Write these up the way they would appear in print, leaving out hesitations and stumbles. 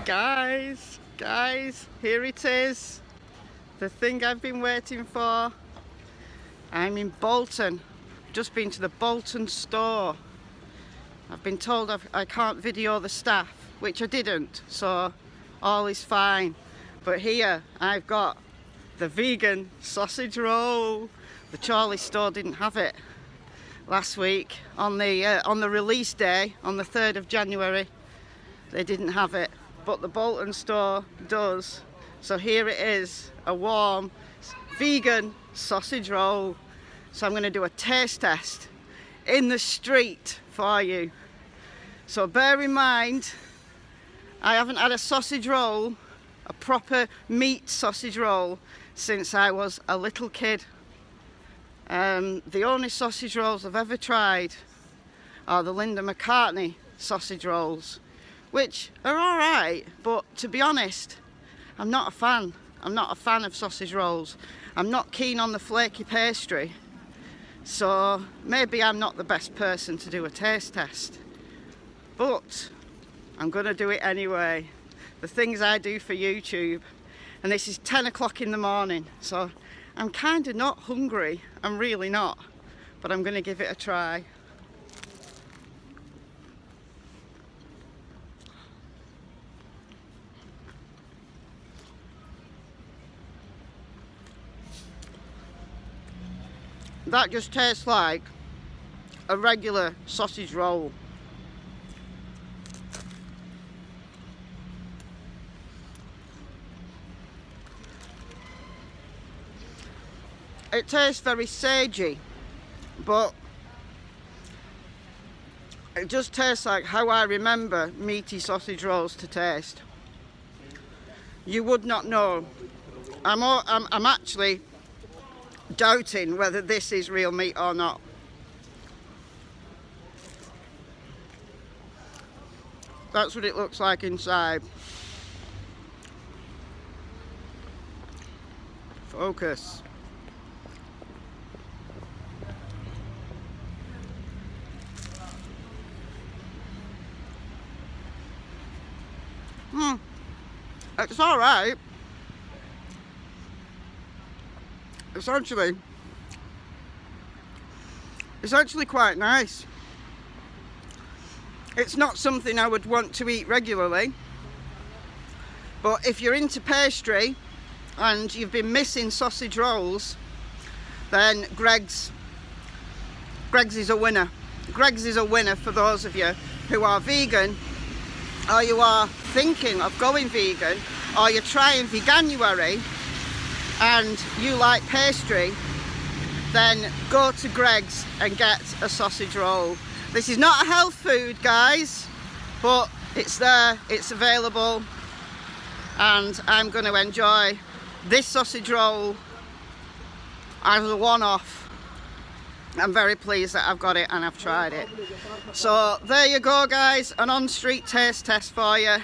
Guys, here it is. The thing I've been waiting for. I'm in Bolton. Just been to the Bolton store. I've been told I can't video the staff, which I didn't, so all is fine. But here I've got the vegan sausage roll. The Charlie store didn't have it last week on the release day on the 3rd of January. They didn't have it, but the Bolton store does. So here it is, a warm vegan sausage roll. So I'm going to do a taste test in the street for you. So bear in mind, I haven't had a sausage roll, a proper meat sausage roll, since I was a little kid. The only sausage rolls I've ever tried are the Linda McCartney sausage rolls, which are all right, but to be honest, I'm not a fan. I'm not a fan of sausage rolls. I'm not keen on the flaky pastry, so maybe I'm not the best person to do a taste test, but I'm gonna do it anyway. The things I do for YouTube, and this is 10 o'clock in the morning, so I'm kind of not hungry. I'm really not, but I'm gonna give it a try. That just tastes like a regular sausage roll. It tastes very sagey, but it just tastes like how I remember meaty sausage rolls to taste. You would not know. I'm actually doubting whether this is real meat or not. That's what it looks like inside. Focus. It's all right. It's actually quite nice. It's not something I would want to eat regularly, but if you're into pastry and you've been missing sausage rolls, then Greggs is a winner. Greggs is a winner for those of you who are vegan, or you are thinking of going vegan, or you're trying veganuary and you like pastry, then go to Greggs and get a sausage roll. This is not a health food, guys, but it's there, it's available, and I'm going to enjoy this sausage roll as a one-off. I'm very pleased that I've got it and I've tried it. So there you go, guys, an on-street taste test for you,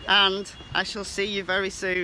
and I shall see you very soon.